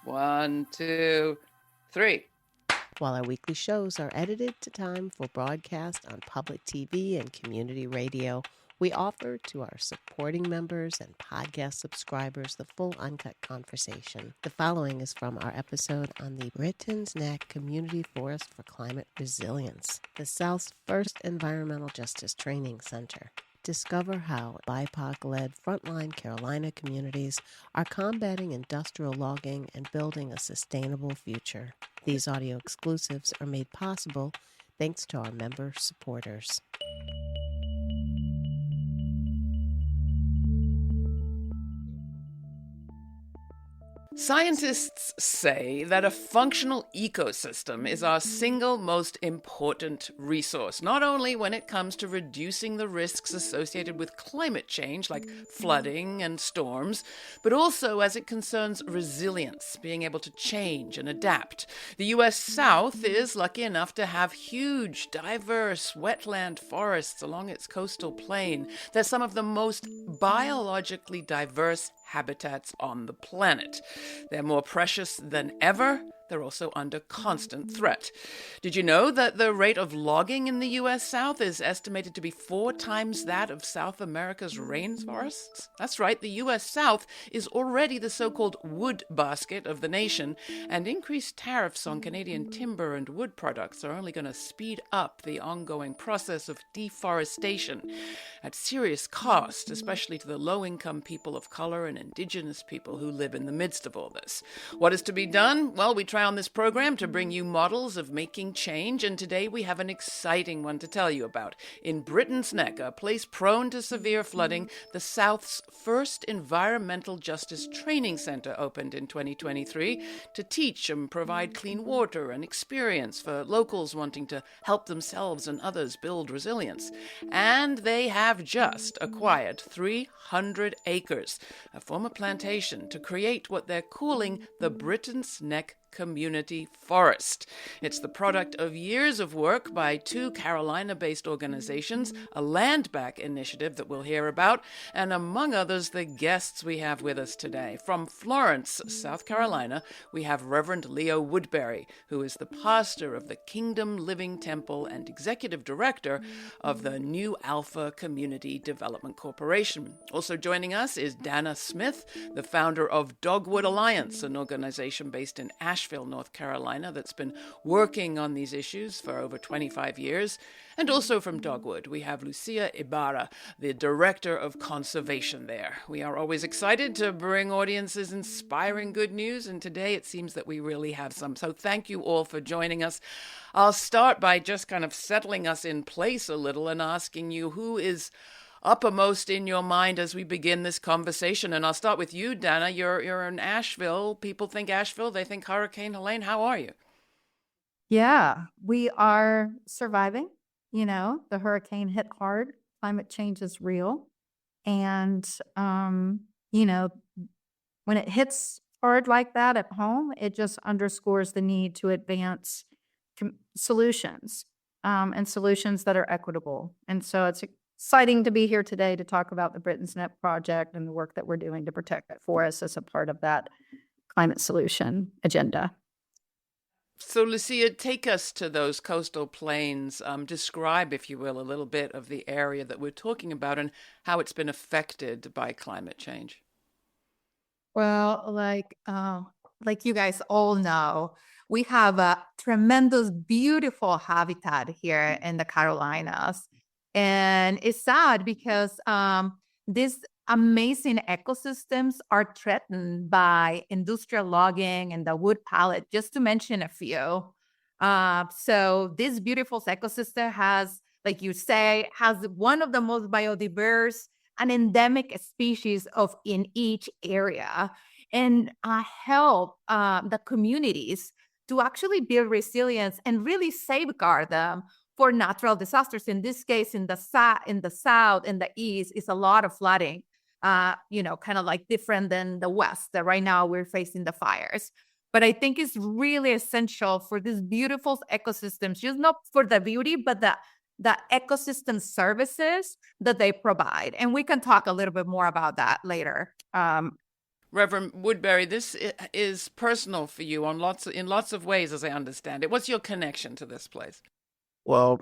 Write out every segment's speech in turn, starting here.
1, 2, 3. While our weekly shows are edited to time for broadcast on public TV and community radio, we offer to our supporting members and podcast subscribers the full Uncut conversation. The following is from our episode on the Brittons Neck Community Forest for Climate Resilience, the South's first environmental justice training center. Discover how BIPOC-led frontline Carolina communities are combating industrial logging and building a sustainable future. These audio exclusives are made possible thanks to our member supporters. Scientists say that a functional ecosystem is our single most important resource, not only when it comes to reducing the risks associated with climate change, like flooding and storms, but also as it concerns resilience, being able to change and adapt. The U.S. South is lucky enough to have huge, diverse wetland forests along its coastal plain. They're some of the most biologically diverse habitats on the planet. They're more precious than ever. They're also under constant threat. Did you know that the rate of logging in the U.S. South is estimated to be 4 times that of South America's rainforests? That's right, the U.S. South is already the so-called wood basket of the nation, and increased tariffs on Canadian timber and wood products are only going to speed up the ongoing process of deforestation at serious cost, especially to the low-income people of color and Indigenous people who live in the midst of all this. What is to be done? Well, we try on this program to bring you models of making change, and today we have an exciting one to tell you about. In Brittons Neck, a place prone to severe flooding, the South's first environmental justice training center opened in 2023 to teach and provide clean water and experience for locals wanting to help themselves and others build resilience. And they have just acquired 300 acres, a former plantation, to create what they're calling the Brittons Neck Community Forest. It's the product of years of work by 2 Carolina-based organizations, a land back initiative that we'll hear about, and among others, the guests we have with us today. From Florence, South Carolina, we have Reverend Leo Woodberry, who is the pastor of the Kingdom Living Temple and executive director of the New Alpha Community Development Corporation. Also joining us is Danna Smith, the founder of Dogwood Alliance, an organization based in Asheville, North Carolina, that's been working on these issues for over 25 years. And also from Dogwood, we have Lucia Ibarra, the Director of Conservation there. We are always excited to bring audiences inspiring good news, and today it seems that we really have some. So thank you all for joining us. I'll start by just kind of settling us in place a little and asking you who is uppermost in your mind as we begin this conversation. And I'll start with you, Danna. You're in Asheville. People think Asheville, they think Hurricane Helene. How are you? Yeah, we are surviving. You know, the hurricane hit hard. Climate change is real. And, you know, when it hits hard like that at home, it just underscores the need to advance solutions and solutions that are equitable. And so it's exciting to be here today to talk about the Brittons Neck project and the work that we're doing to protect that forest as a part of that climate solution agenda. So, Lucia, take us to those coastal plains. Describe, if you will, a little bit of the area that we're talking about and how it's been affected by climate change. Well, like you guys all know, we have a tremendous, beautiful habitat here in the Carolinas. And it's sad because these amazing ecosystems are threatened by industrial logging and the wood pallet, just to mention a few. So this beautiful ecosystem has, like you say, has one of the most biodiverse and endemic species in each area, and help the communities to actually build resilience and really safeguard them for natural disasters. In this case, in the south, in the east, is a lot of flooding. Kind of like different than the west. That right now we're facing the fires. But I think it's really essential for these beautiful ecosystems, just not for the beauty, but the ecosystem services that they provide. And we can talk a little bit more about that later. Reverend Woodberry, this is personal for you in lots of ways, as I understand it. What's your connection to this place? Well,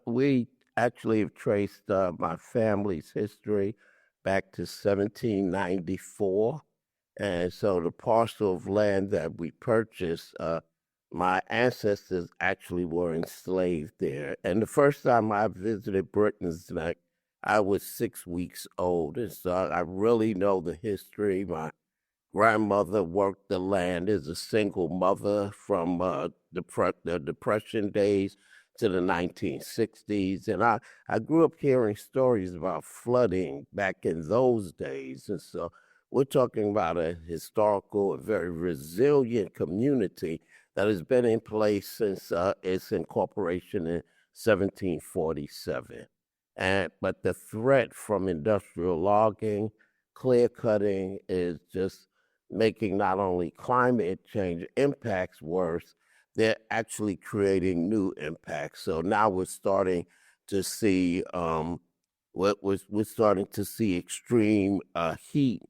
we actually have traced my family's history back to 1794. And so the parcel of land that we purchased, my ancestors actually were enslaved there. And the first time I visited Brittons Neck, I was 6 weeks old. And so I really know the history. My grandmother worked the land as a single mother from the Depression days to the 1960s. And I grew up hearing stories about flooding back in those days. And so we're talking about a historical, a very resilient community that has been in place since its incorporation in 1747. But the threat from industrial logging, clear cutting is just making not only climate change impacts worse, they're actually creating new impacts. So now we're starting to see we're starting to see extreme heat,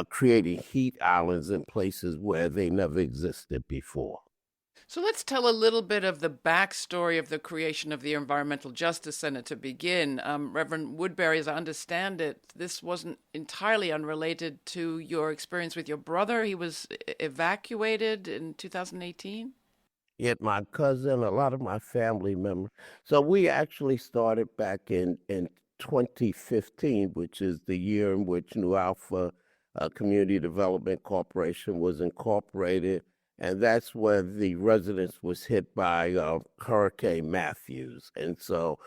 creating heat islands in places where they never existed before. So let's tell a little bit of the backstory of the creation of the Environmental Justice Center to begin. Reverend Woodberry, as I understand it, this wasn't entirely unrelated to your experience with your brother. He was evacuated in 2018? Yet my cousin, a lot of my family members. So we actually started back in 2015, which is the year in which New Alpha Community Development Corporation was incorporated. And that's when the residence was hit by Hurricane Matthews. And so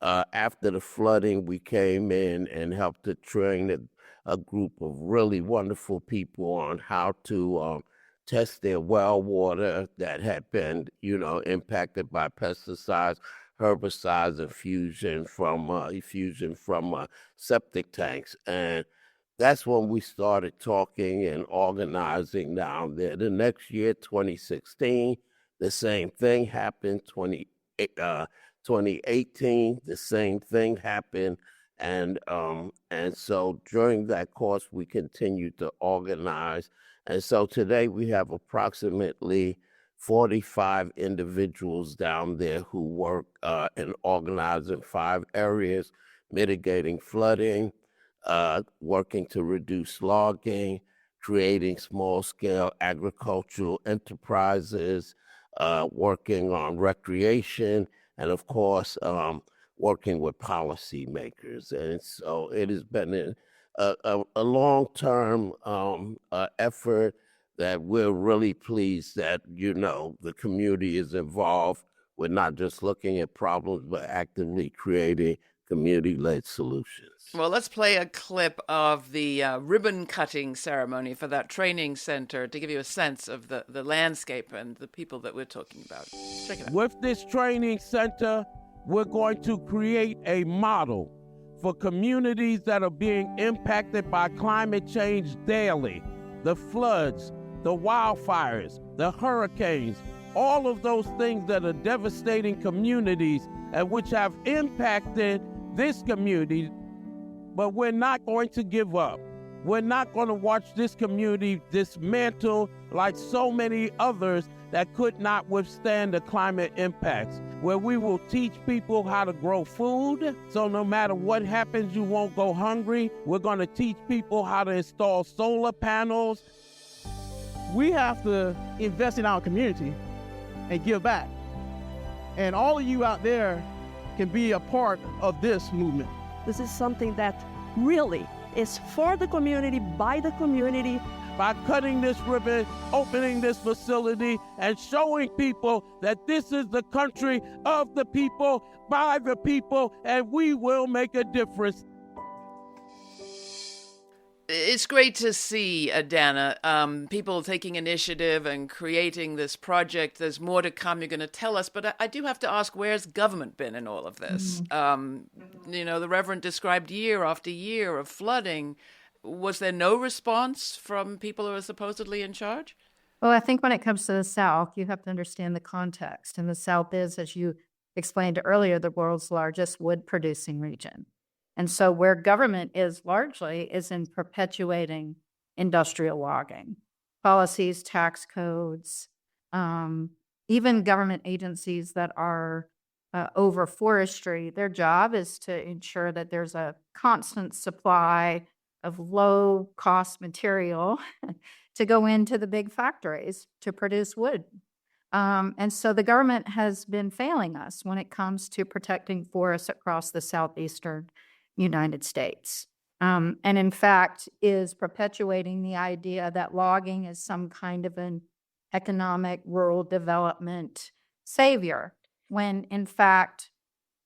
after the flooding, we came in and helped to train a group of really wonderful people on how to test their well water that had been, impacted by pesticides, herbicides, effusion from septic tanks. And that's when we started talking and organizing down there. The next year, 2016, the same thing happened. 2018, the same thing happened. And so during that course, we continued to organize. And so today we have approximately 45 individuals down there who work and organize in 5 areas: mitigating flooding, working to reduce logging, creating small-scale agricultural enterprises, working on recreation, and of course, working with policymakers. And so it has been a long-term effort that we're really pleased that, the community is involved. We're not just looking at problems, but actively creating community-led solutions. Well, let's play a clip of the ribbon cutting ceremony for that training center to give you a sense of the landscape and the people that we're talking about. Check it out. With this training center, we're going to create a model for communities that are being impacted by climate change daily. The floods, the wildfires, the hurricanes, all of those things that are devastating communities and which have impacted this community. But we're not going to give up. We're not going to watch this community dismantle like so many others that could not withstand the climate impacts, where we will teach people how to grow food. So no matter what happens, you won't go hungry. We're going to teach people how to install solar panels. We have to invest in our community and give back. And all of you out there can be a part of this movement. This is something that really is for the community, by the community. By cutting this ribbon, opening this facility, and showing people that this is the country of the people, by the people, and we will make a difference. It's great to see, Danna, people taking initiative and creating this project. There's more to come, you're going to tell us, but I do have to ask, where's government been in all of this? The Reverend described year after year of flooding. Was there no response from people who are supposedly in charge? Well, I think when it comes to the South, you have to understand the context. And the South is, as you explained earlier, the world's largest wood-producing region. And so where government is largely is in perpetuating industrial logging. Policies, tax codes, even government agencies that are over forestry, their job is to ensure that there's a constant supply of low-cost material to go into the big factories to produce wood. And so the government has been failing us when it comes to protecting forests across the southeastern United States. And in fact, is perpetuating the idea that logging is some kind of an economic rural development savior, when in fact,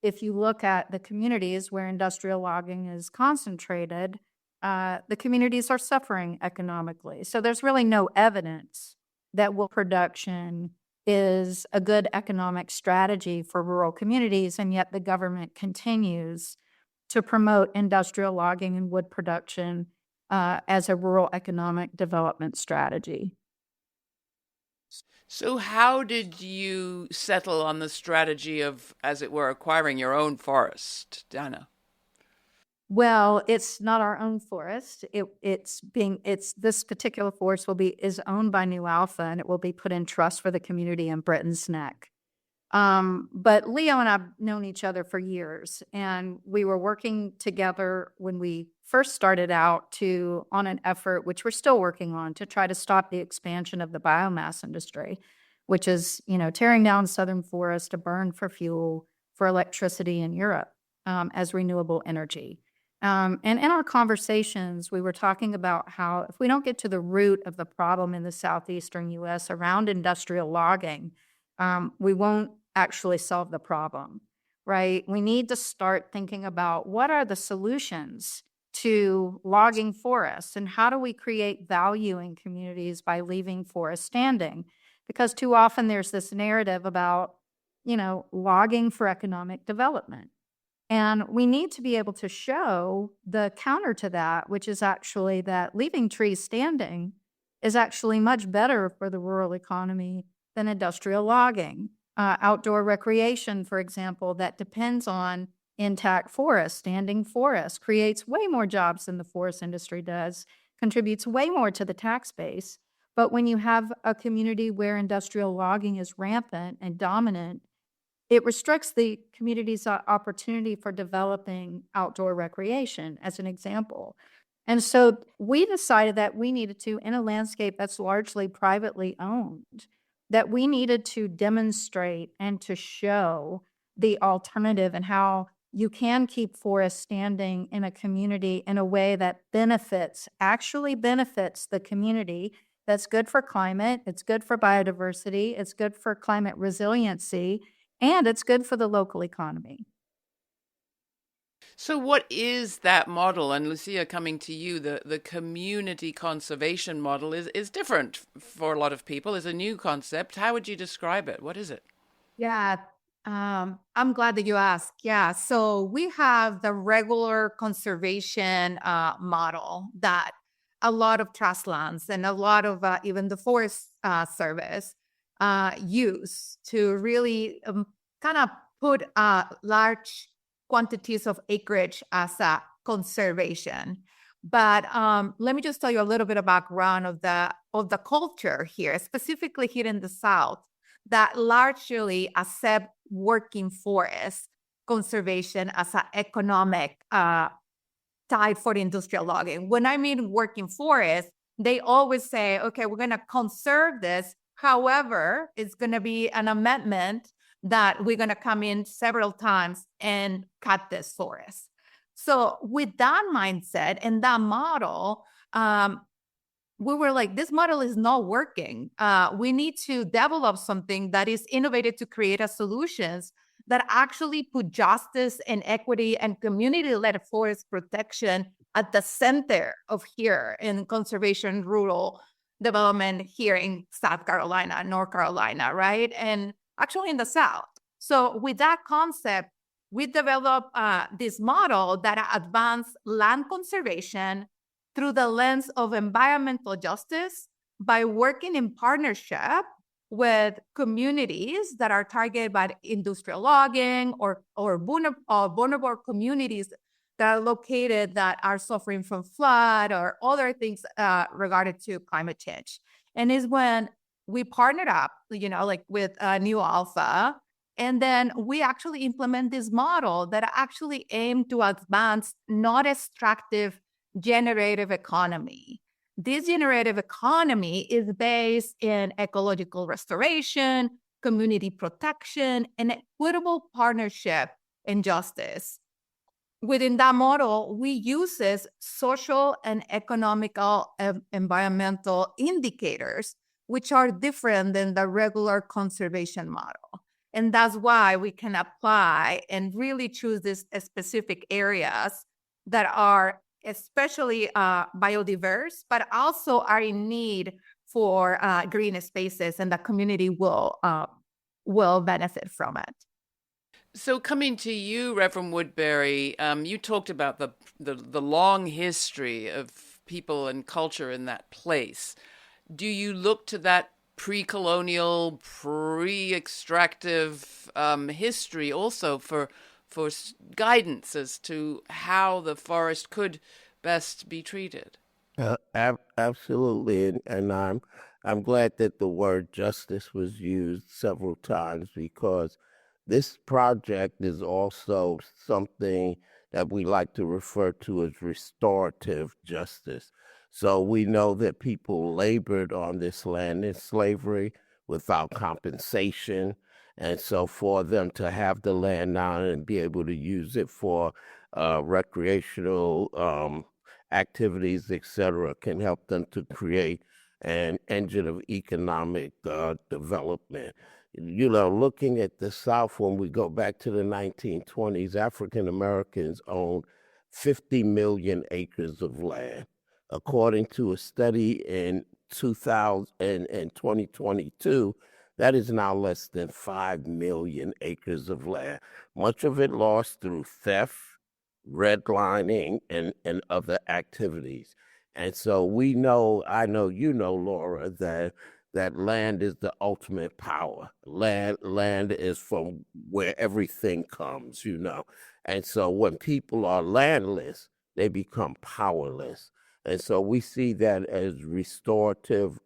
if you look at the communities where industrial logging is concentrated, the communities are suffering economically. So there's really no evidence that wood production is a good economic strategy for rural communities, and yet the government continues to promote industrial logging and wood production as a rural economic development strategy. So how did you settle on the strategy of, as it were, acquiring your own forest, Danna? Well, it's not our own forest. It's this particular forest is owned by New Alpha, and it will be put in trust for the community in Brittons Neck. But Leo and I've known each other for years, and we were working together when we first started out on an effort, which we're still working on, to try to stop the expansion of the biomass industry, which is, tearing down southern forests to burn for fuel, for electricity in Europe as renewable energy. And in our conversations, we were talking about how if we don't get to the root of the problem in the southeastern U.S. around industrial logging, we won't actually solve the problem, right? We need to start thinking about what are the solutions to logging forests, and how do we create value in communities by leaving forests standing? Because too often there's this narrative about, logging for economic development. And we need to be able to show the counter to that, which is actually that leaving trees standing is actually much better for the rural economy than industrial logging. Outdoor recreation, for example, that depends on intact forests, standing forests, creates way more jobs than the forest industry does, contributes way more to the tax base. But when you have a community where industrial logging is rampant and dominant, it restricts the community's opportunity for developing outdoor recreation, as an example. And so we decided that we needed to, in a landscape that's largely privately owned, that we needed to demonstrate and to show the alternative and how you can keep forests standing in a community in a way that actually benefits the community. That's good for climate, it's good for biodiversity, it's good for climate resiliency, and it's good for the local economy. So what is that model? And Lucia, coming to you, the community conservation model is different for a lot of people, is a new concept. How would you describe it? What is it? Yeah, I'm glad that you asked. Yeah, so we have the regular conservation model that a lot of trust lands and a lot of even the Forest Service use to really kind of put large quantities of acreage as a conservation. But let me just tell you a little bit of background of the culture here, specifically here in the South, that largely accept working forest conservation as an economic type for industrial logging. When I mean working forest, they always say, okay, we're going to conserve this. However, it's going to be an amendment that we're going to come in several times and cut this forest. So with that mindset and that model, we were like, this model is not working. We need to develop something that is innovative to create a solutions that actually put justice and equity and community-led forest protection at the center of here in conservation rural development here in South Carolina, North Carolina, right? And actually in the South. So with that concept, we developed this model that advanced land conservation through the lens of environmental justice by working in partnership with communities that are targeted by industrial logging or vulnerable communities that are located that are suffering from flood or other things regarding to climate change. And is when we partnered up, like with New Alpha, and then we actually implement this model that actually aim to advance not extractive generative economy. This generative economy is based in ecological restoration, community protection, and equitable partnership and justice. Within that model, we uses social and economical environmental indicators, which are different than the regular conservation model. And that's why we can apply and really choose these specific areas that are especially biodiverse, but also are in need for green spaces, and the community will benefit from it. So coming to you, Reverend Woodberry, you talked about the long history of people and culture in that place. Do you look to that pre-colonial, pre-extractive history also for guidance as to how the forest could best be treated? Absolutely, and I'm glad that the word justice was used several times, because this project is also something that we like to refer to as restorative justice. So we know that people labored on this land in slavery without compensation. And so for them to have the land now and be able to use it for recreational activities, etc., can help them to create an engine of economic development. Looking at the South, when we go back to the 1920s, African Americans owned 50 million acres of land. According to a study in 2022, that is now less than 5 million acres of land. Much of it lost through theft, redlining, and other activities. And so I know Laura, that land is the ultimate power. Land is from where everything comes, And so when people are landless, they become powerless. And so we see that as restorative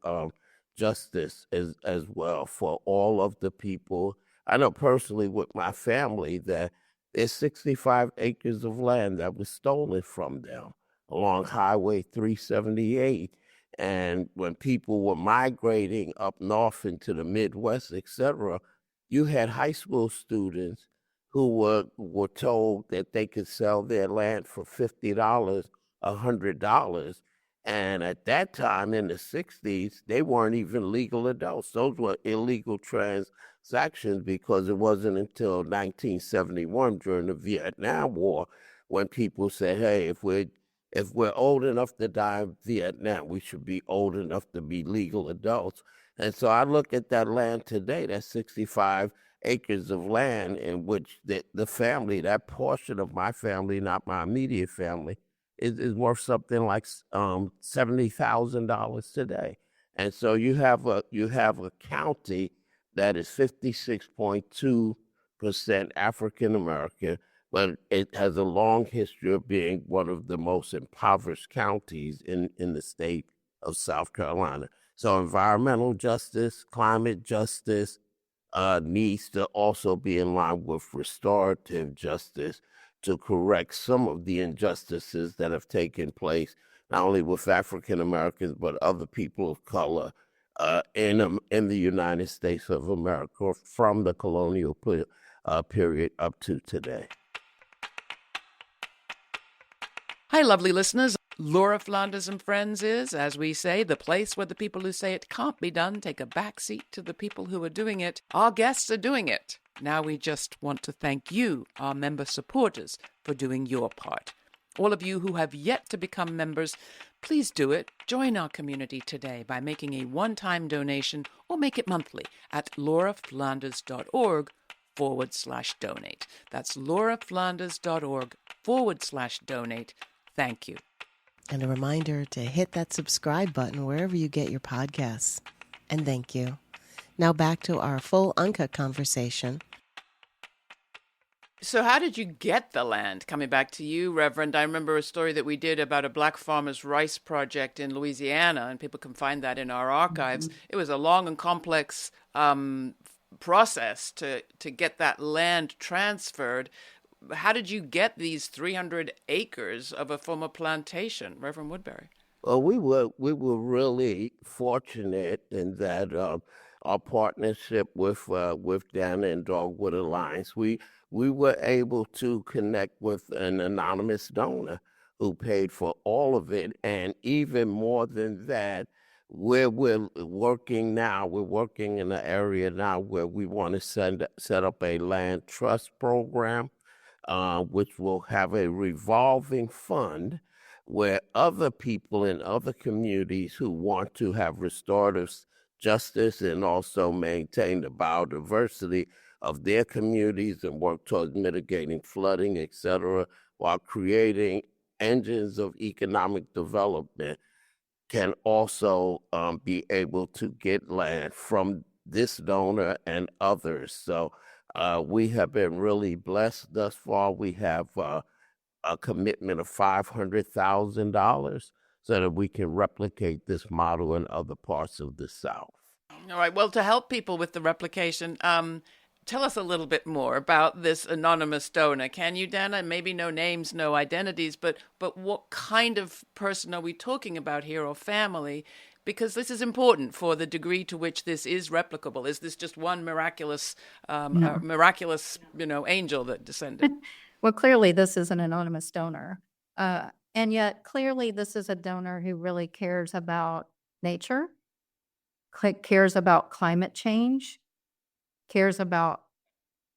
justice as well for all of the people. I know personally with my family that there's 65 acres of land that was stolen from them along Highway 378. And when people were migrating up north into the Midwest, etc., you had high school students who were told that they could sell their land for $50, $100. And at that time in the 60s, they weren't even legal adults. Those were illegal transactions, because it wasn't until 1971 during the Vietnam War when people said, hey, if we're old enough to die in Vietnam, we should be old enough to be legal adults. And so I look at that land today, that's 65 acres of land in which the family, that portion of my family, not my immediate family, is worth something like $70,000 today. And so you have a county that is 56.2% African American, but it has a long history of being one of the most impoverished counties in the state of South Carolina. So environmental justice, climate justice needs to also be in line with restorative justice to correct some of the injustices that have taken place, not only with African Americans, but other people of color in the United States of America from the colonial period up to today. Hi, lovely listeners. Laura Flanders and Friends is, as we say, the place where the people who say it can't be done take a back seat to the people who are doing it. Our guests are doing it. Now we just want to thank you, our member supporters, for doing your part. All of you who have yet to become members, please do it. Join our community today by making a one-time donation or make it monthly at lauraflanders.org/donate. That's lauraflanders.org/donate. Thank you. And a reminder to hit that subscribe button wherever you get your podcasts. And thank you. Now back to our full Uncut conversation. So how did you get the land? Coming back to you, Reverend, I remember a story that we did about a black farmer's rice project in Louisiana, and people can find that in our archives. It was a long and complex process to get that land transferred. How did you get these 300 acres of a former plantation, Reverend Woodberry? Well, we were really fortunate in that our partnership with Danna and Dogwood Alliance, we were able to connect with an anonymous donor who paid for all of it, and even more than that, where we're working now, we're working in an area now where we want to set up a land trust program, which will have a revolving fund where other people in other communities who want to have restorative justice and also maintain the biodiversity of their communities and work towards mitigating flooding, et cetera, while creating engines of economic development, can also be able to get land from this donor and others. So we have been really blessed thus far. We have a commitment of $500,000 so that we can replicate this model in other parts of the South. All right. Well, to help people with the replication, tell us a little bit more about this anonymous donor. Can you, Danna? Maybe no names, no identities, but what kind of person are we talking about here, or family? Because this is important for the degree to which this is replicable. Is this just one miraculous, No. miraculous, angel that descended? Well, clearly this is an anonymous donor. And yet clearly this is a donor who really cares about nature, cares about climate change, cares about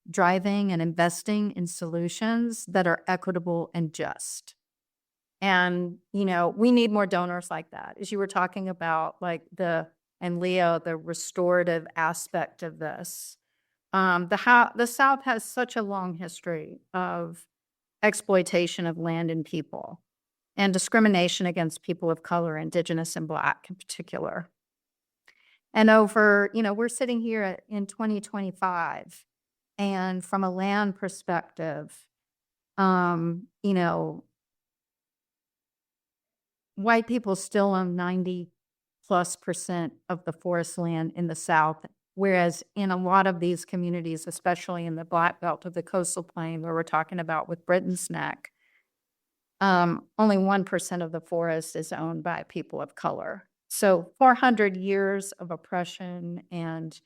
driving and investing in solutions that are equitable and just. And, we need more donors like that. As you were talking about, and Leo, the restorative aspect of this. The South has such a long history of exploitation of land and people and discrimination against people of color, Indigenous and Black in particular. And we're sitting here in 2025, and from a land perspective, white people still own 90+% of the forest land in the South. Whereas in a lot of these communities, especially in the Black Belt of the coastal plain, where we're talking about with Brittons Neck, only 1% of the forest is owned by people of color. So 400 years of oppression and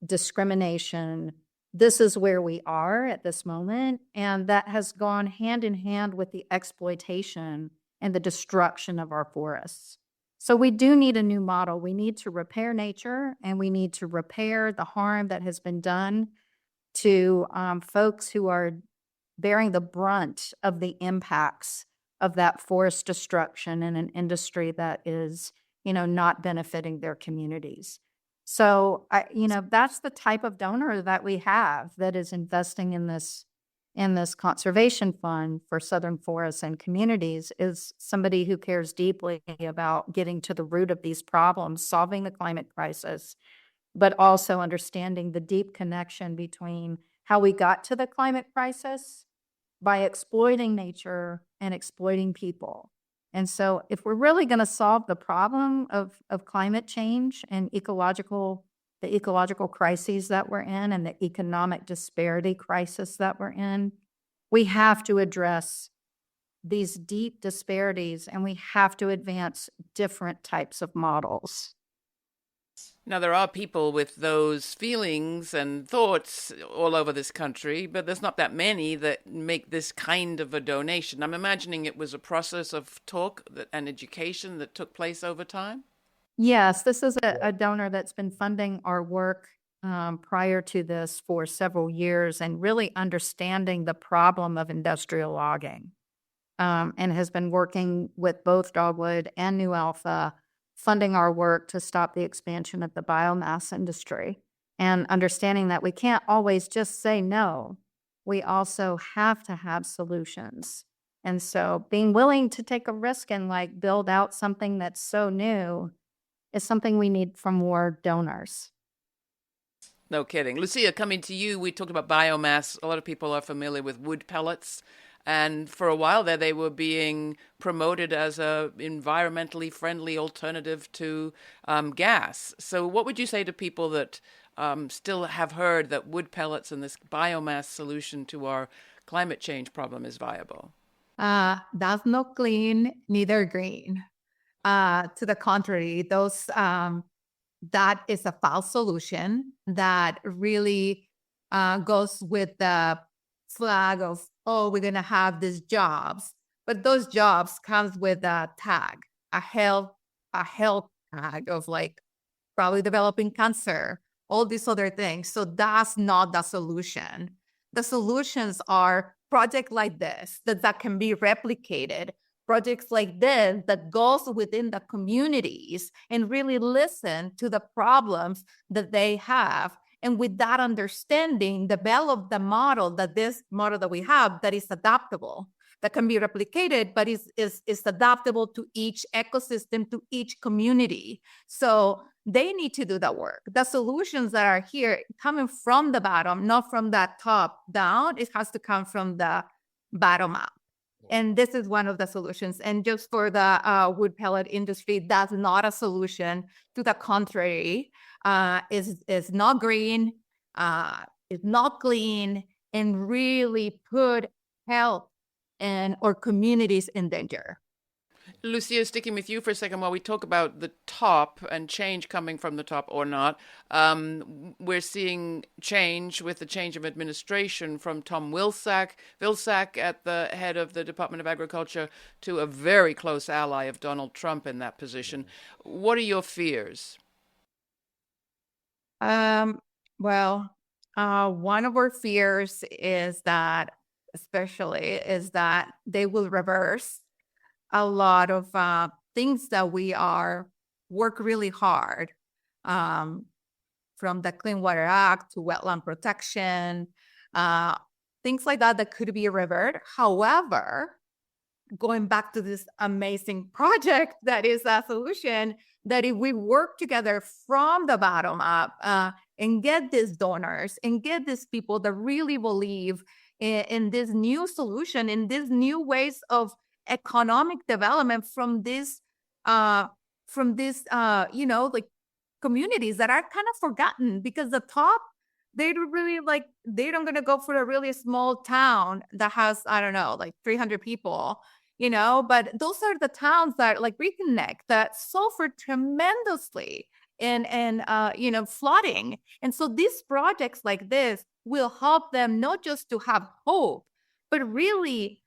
discrimination, this is where we are at this moment. And that has gone hand in hand with the exploitation and the destruction of our forests. So we do need a new model. We need to repair nature, and we need to repair the harm that has been done to folks who are bearing the brunt of the impacts of that forest destruction in an industry that is, not benefiting their communities. So, that's the type of donor that we have that is investing in this conservation fund for Southern forests and communities, is somebody who cares deeply about getting to the root of these problems, solving the climate crisis, but also understanding the deep connection between how we got to the climate crisis by exploiting nature and exploiting people. And so if we're really going to solve the problem of climate change and the ecological crises that we're in and the economic disparity crisis that we're in, we have to address these deep disparities, and we have to advance different types of models. Now, there are people with those feelings and thoughts all over this country, but there's not that many that make this kind of a donation. I'm imagining it was a process of talk and education that took place over time. Yes, this is a donor that's been funding our work prior to this for several years, and really understanding the problem of industrial logging, and has been working with both Dogwood and New Alpha, funding our work to stop the expansion of the biomass industry, and understanding that we can't always just say no. We also have to have solutions. And so being willing to take a risk and build out something that's so new is something we need from more donors. No kidding. Lucia, coming to you, we talked about biomass. A lot of people are familiar with wood pellets. And for a while there, they were being promoted as a environmentally friendly alternative to gas. So what would you say to people that still have heard that wood pellets and this biomass solution to our climate change problem is viable? That's not clean, neither green. To the contrary, that is a false solution that really goes with the flag of, oh, we're going to have these jobs. But those jobs comes with a tag, a health tag of like probably developing cancer, all these other things. So that's not the solution. The solutions are projects like this that can be replicated, projects like this that goes within the communities and really listen to the problems that they have. And with that understanding, develop the model that we have that is adaptable, that can be replicated, but is adaptable to each ecosystem, to each community. So they need to do the work. The solutions that are here coming from the bottom, not from that top down, it has to come from the bottom up. And this is one of the solutions. And just for the wood pellet industry, that's not a solution. To the contrary, is not green, is not clean, and really put health and our communities in danger. Lucia, sticking with you for a second while we talk about the top and change coming from the top or not. We're seeing change with the change of administration from Tom Vilsack at the head of the Department of Agriculture to a very close ally of Donald Trump in that position. What are your fears? One of our fears is that they will reverse a lot of things that we work really hard, from the Clean Water Act to wetland protection, things like that could be reversed. However, going back to this amazing project that is a solution, that if we work together from the bottom up and get these donors and get these people that really believe in this new solution, in these new ways of economic development from these like communities that are kind of forgotten, because the top, they don't gonna go for a really small town that has, I don't know, like 300 people, but those are the towns that like Brittons Neck that suffer tremendously in flooding. And so these projects like this will help them not just to have hope, but really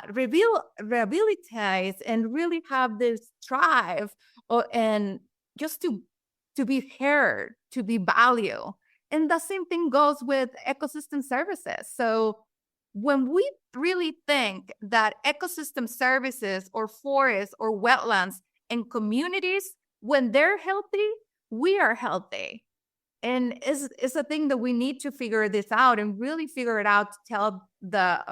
rehabilitate and really have this thrive, and just to be heard, to be valued. And the same thing goes with ecosystem services. So when we really think that ecosystem services or forests or wetlands and communities, when they're healthy, we are healthy. And it's a thing that we need to figure this out and really figure it out to tell the,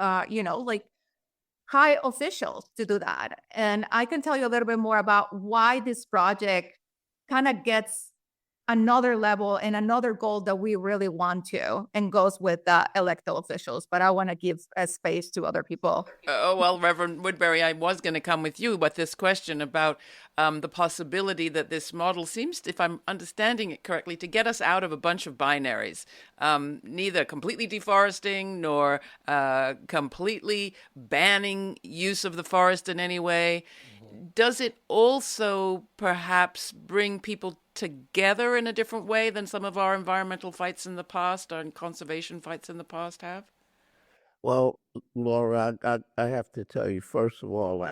high officials to do that. And I can tell you a little bit more about why this project kind of gets another level and another goal that we really want to, and goes with the elected officials. But I want to give a space to other people. Well, Reverend Woodberry, I was going to come with you, but this question about the possibility that this model seems, if I'm understanding it correctly, to get us out of a bunch of binaries, neither completely deforesting nor completely banning use of the forest in any way. Does it also perhaps bring people together in a different way than some of our environmental fights in the past and conservation fights in the past have? Well, Laura, I have to tell you, first of all,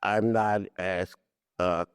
I'm not as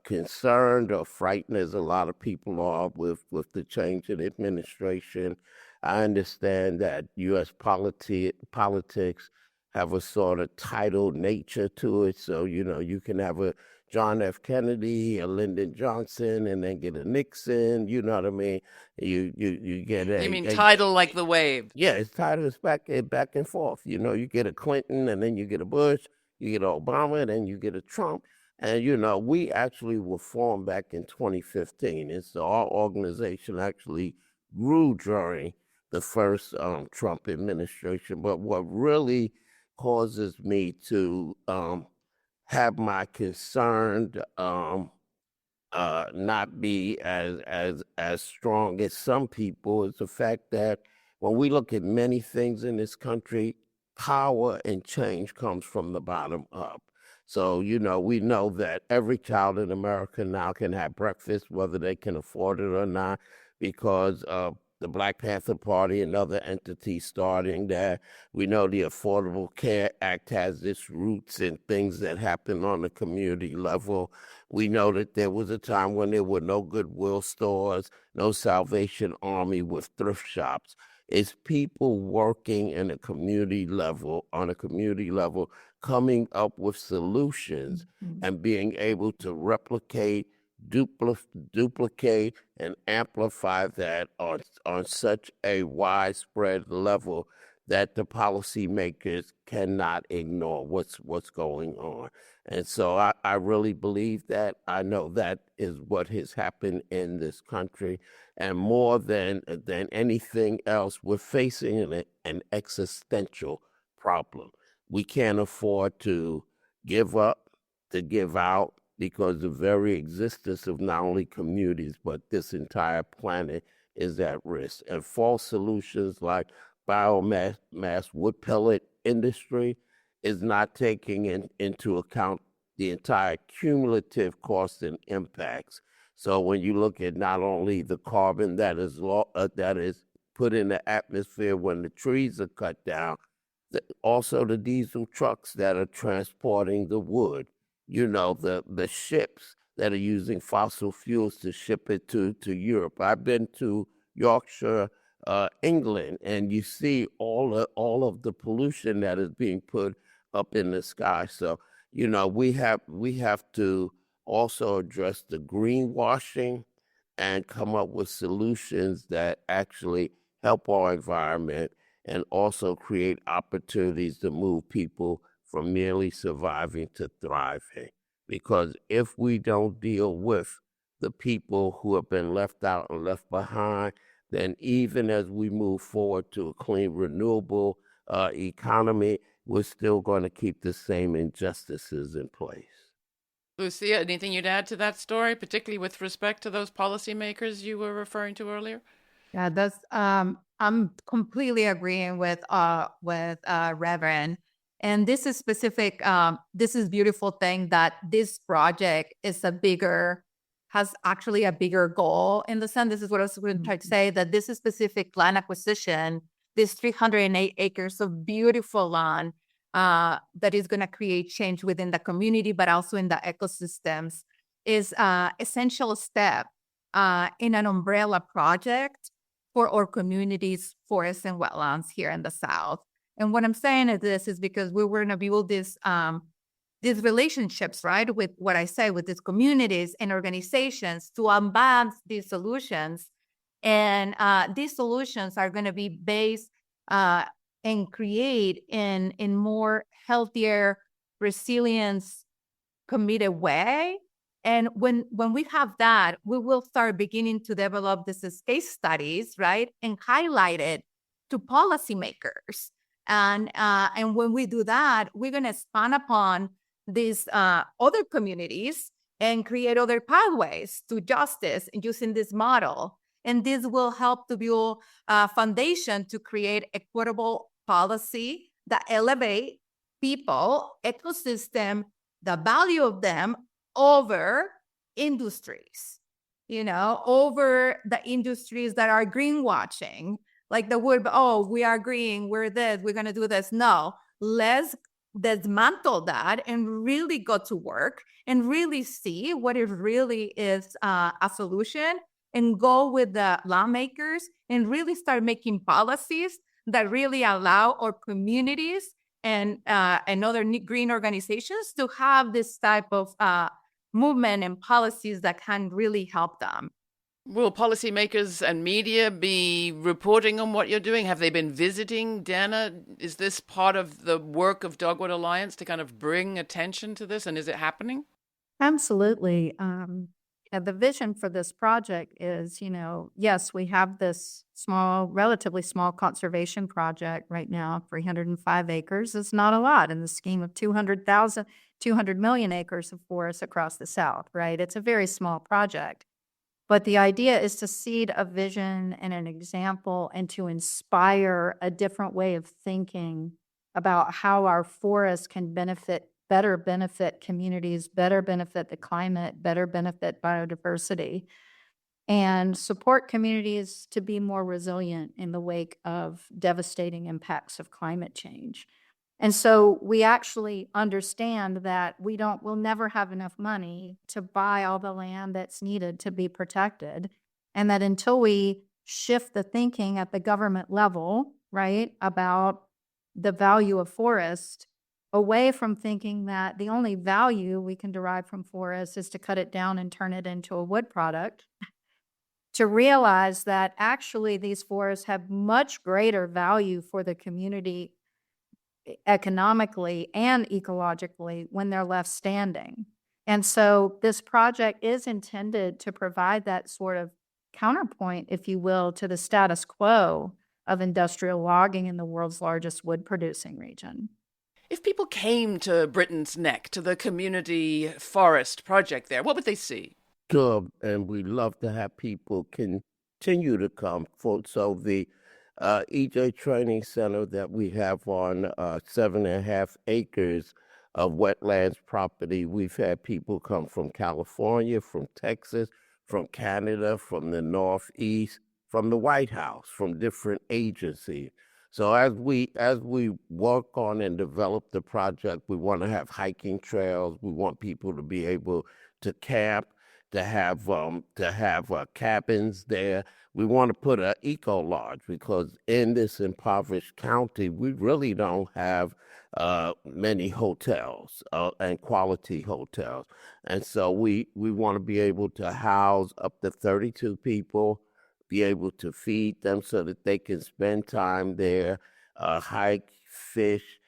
concerned or frightened as a lot of people are with the change in administration. I understand that U.S. politics have a sort of tidal nature to it. So, you can have a John F. Kennedy, a Lyndon Johnson, and then get a Nixon, you know what I mean? You get a... You mean tidal like the wave? Yeah, it's tidal, it's back and forth. You get a Clinton, and then you get a Bush, you get an Obama, and then you get a Trump. And, we actually were formed back in 2015. And so our organization actually grew during the first Trump administration. But what really causes me to have my concern not be as strong as some people is the fact that when we look at many things in this country, power and change comes from the bottom up. So, we know that every child in America now can have breakfast, whether they can afford it or not, because of the Black Panther Party and other entities starting that. We know the Affordable Care Act has its roots in things that happen on the community level. We know that there was a time when there were no Goodwill stores, no Salvation Army with thrift shops. It's people working in a community level, coming up with solutions and being able to replicate, duplicate, and amplify that on such a widespread level that the policymakers cannot ignore what's going on. And so I really believe that. I know that is what has happened in this country. And more than anything else, we're facing an existential problem. We can't afford to give up, to give out, because the very existence of not only communities, but this entire planet is at risk. And false solutions like biomass wood pellet industry is not taking into account the entire cumulative costs and impacts. So when you look at not only the carbon that is put in the atmosphere when the trees are cut down, also the diesel trucks that are transporting the wood, the ships that are using fossil fuels to ship it to Europe. I've been to Yorkshire, England, and you see all of the pollution that is being put up in the sky. So, we have to also address the greenwashing and come up with solutions that actually help our environment and also create opportunities to move people from merely surviving to thriving. Because if we don't deal with the people who have been left out and left behind, then even as we move forward to a clean, renewable economy, we're still going to keep the same injustices in place. Lucia, anything you'd add to that story, particularly with respect to those policymakers you were referring to earlier? Yeah, that's I'm completely agreeing with Reverend. And this is specific. This is beautiful thing that this project has actually a bigger goal in the sense. This is what I was going to try to say, that this is specific land acquisition, this 308 acres of beautiful land that is going to create change within the community, but also in the ecosystems, is an essential step in an umbrella project for our communities, forests, and wetlands here in the South. And what I'm saying is this is because we were going to build these relationships, right, with what I say, with these communities and organizations to advance these solutions. And these solutions are going to be based and create in more healthier, resilience, committed way. And when we have that, we will start beginning to develop these case studies, right, and highlight it to policymakers. And when we do that, we're going to expand upon these other communities and create other pathways to justice using this model. And this will help to build a foundation to create equitable policy that elevate people, ecosystem, the value of them over industries, over the industries that are greenwashing, like the word, we are green, we're this, we're going to do this. No, let's dismantle that and really go to work and really see what it really is a solution, and go with the lawmakers and really start making policies that really allow our communities and other green organizations to have this type of movement and policies that can really help them. Will policymakers and media be reporting on what you're doing? Have they been visiting Danna? Is this part of the work of Dogwood Alliance to kind of bring attention to this? And is it happening? Absolutely. the vision for this project is, yes, we have this relatively small conservation project right now, 305 acres. It's not a lot in the scheme of 200 million acres of forest across the South, right? It's a very small project. But the idea is to seed a vision and an example and to inspire a different way of thinking about how our forests can better benefit communities, better benefit the climate, better benefit biodiversity, and support communities to be more resilient in the wake of devastating impacts of climate change. And so we actually understand that we'll never have enough money to buy all the land that's needed to be protected. And that until we shift the thinking at the government level, right, about the value of forest, away from thinking that the only value we can derive from forests is to cut it down and turn it into a wood product, to realize that actually these forests have much greater value for the community economically and ecologically when they're left standing. And so this project is intended to provide that sort of counterpoint, if you will, to the status quo of industrial logging in the world's largest wood producing region. If people came to Brittons Neck, to the community forest project there, what would they see? Sure, and we love to have people continue to come. So the EJ Training Center that we have on 7.5 acres of wetlands property, we've had people come from California, from Texas, from Canada, from the Northeast, from the White House, from different agencies. So as we work on and develop the project, we want to have hiking trails. We want people to be able to camp, to have cabins there. We want to put an eco lodge because in this impoverished county, we really don't have many hotels and quality hotels. And so we want to be able to house up to 32 people, be able to feed them so that they can spend time there, hike, fish,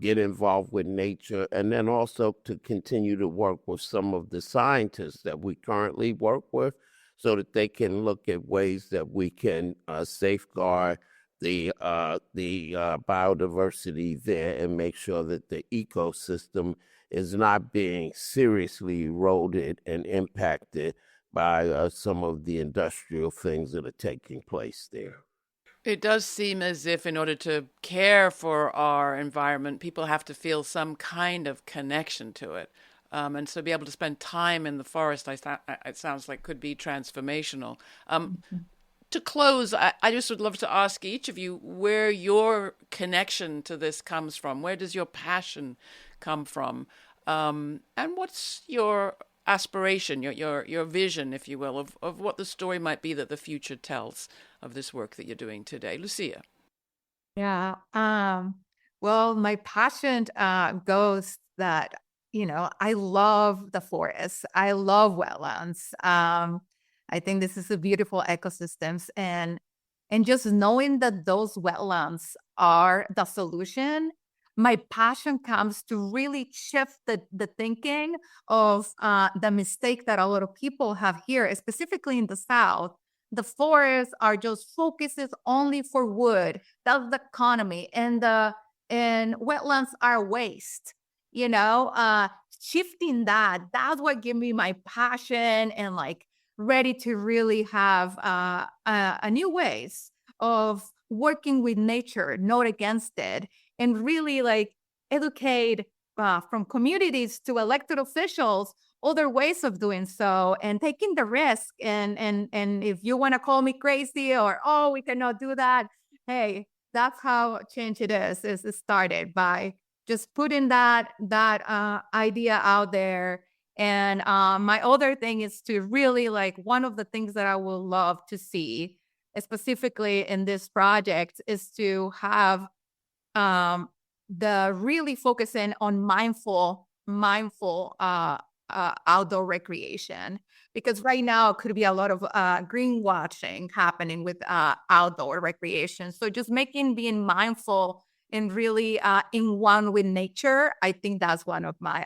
get involved with nature, and then also to continue to work with some of the scientists that we currently work with so that they can look at ways that we can safeguard the biodiversity there and make sure that the ecosystem is not being seriously eroded and impacted by some of the industrial things that are taking place there. It does seem as if in order to care for our environment, people have to feel some kind of connection to it. And so be able to spend time in the forest, it sounds like could be transformational. To close, I just would love to ask each of you where your connection to this comes from. Where does your passion come from? And what's your aspiration, your vision, if you will, of what the story might be that the future tells of this work that you're doing today? Lucia. Yeah. Well, my passion goes that, I love the forest. I love wetlands. I think this is a beautiful ecosystems and just knowing that those wetlands are the solution, my passion comes to really shift the thinking of the mistake that a lot of people have here, specifically in the South. The forests are just focuses only for wood. That's the economy, and wetlands are waste. Shifting that's what gave me my passion and ready to really have a new ways of working with nature, not against it, and really educate from communities to elected officials other ways of doing so and taking the risk. And if you want to call me crazy or, oh, we cannot do that. Hey, that's how change it is it started by just putting that idea out there. And my other thing is to really one of the things that I would love to see specifically in this project is to have the really focusing on mindful outdoor recreation, because right now it could be a lot of greenwashing happening with outdoor recreation. So just being mindful and really in one with nature. I think that's one of my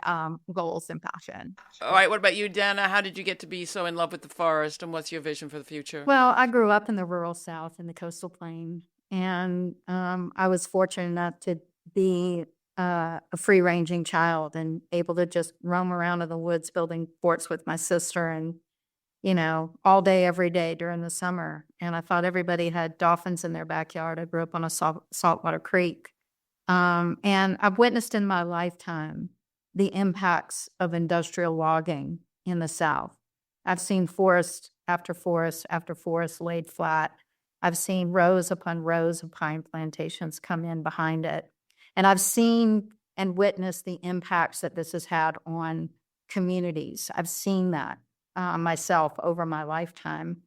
goals and passion. All right, what about you, Danna? How did you get to be so in love with the forest, and what's your vision for the future? Well, I grew up in the rural South in the coastal plain, and I was fortunate enough to be a free-ranging child and able to just roam around in the woods building forts with my sister and, all day, every day during the summer. And I thought everybody had dolphins in their backyard. I grew up on a saltwater creek. And I've witnessed in my lifetime the impacts of industrial logging in the South. I've seen forest after forest after forest laid flat. I've seen rows upon rows of pine plantations come in behind it. And I've seen and witnessed the impacts that this has had on communities. I've seen that myself over my lifetime.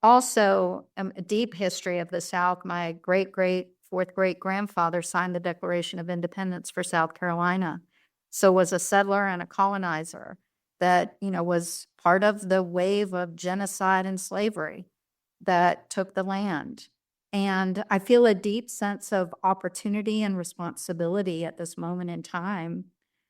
Also, a deep history of the South. My fourth great grandfather signed the Declaration of Independence for South Carolina. So was a settler and a colonizer that, was part of the wave of genocide and slavery that took the land. And I feel a deep sense of opportunity and responsibility at this moment in time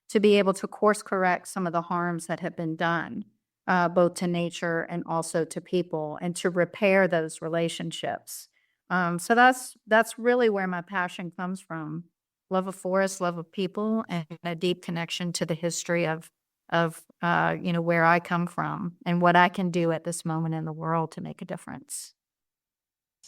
to be able to course correct some of the harms that have been done, both to nature and also to people, and to repair those relationships. So that's really where my passion comes from. Love of forest, love of people, and a deep connection to the history of where I come from and what I can do at this moment in the world to make a difference.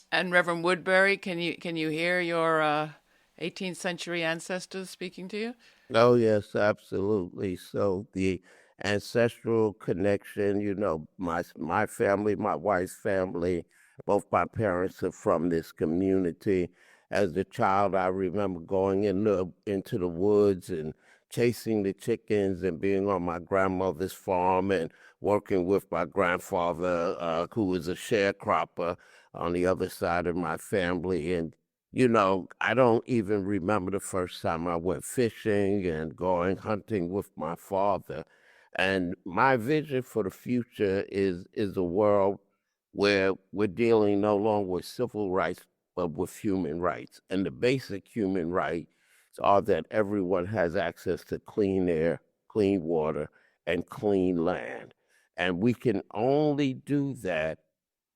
And Reverend Woodberry, can you hear your 18th century ancestors speaking to you? Oh, yes, absolutely. So the ancestral connection, my family, my wife's family, both my parents are from this community. As a child, I remember going into the woods and chasing the chickens and being on my grandmother's farm and working with my grandfather, who was a sharecropper on the other side of my family. And, I don't even remember the first time I went fishing and going hunting with my father. And my vision for the future is a world where we're dealing no longer with civil rights, but with human rights. And the basic human rights are that everyone has access to clean air, clean water, and clean land. And we can only do that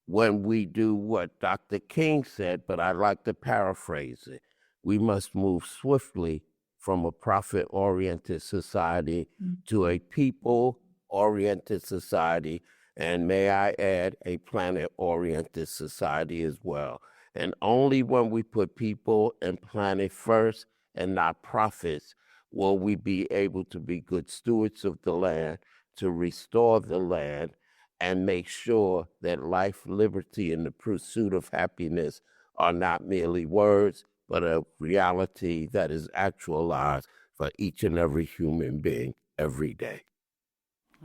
when we do what Dr. King said, but I'd like to paraphrase it. We must move swiftly from a profit-oriented society to a people-oriented society, and may I add, a planet-oriented society as well. And only when we put people and planet first and not profits will we be able to be good stewards of the land, to restore the land, and make sure that life, liberty, and the pursuit of happiness are not merely words, but a reality that is actualized for each and every human being every day.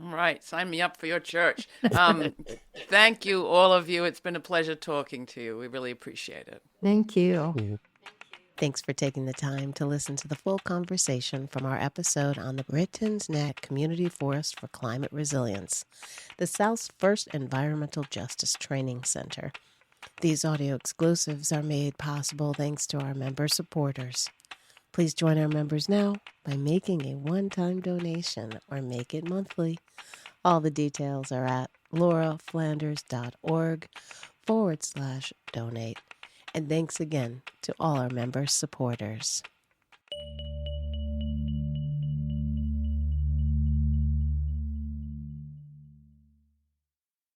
All right, sign me up for your church. Thank you, all of you. It's been a pleasure talking to you. We really appreciate it. Thank you. Mm-hmm. Thanks for taking the time to listen to the full conversation from our episode on the Brittons Neck Community Forest for Climate Resilience, the South's first environmental justice training center. These audio exclusives are made possible thanks to our member supporters. Please join our members now by making a one-time donation or make it monthly. All the details are at lauraflanders.org/donate. And thanks again to all our member supporters.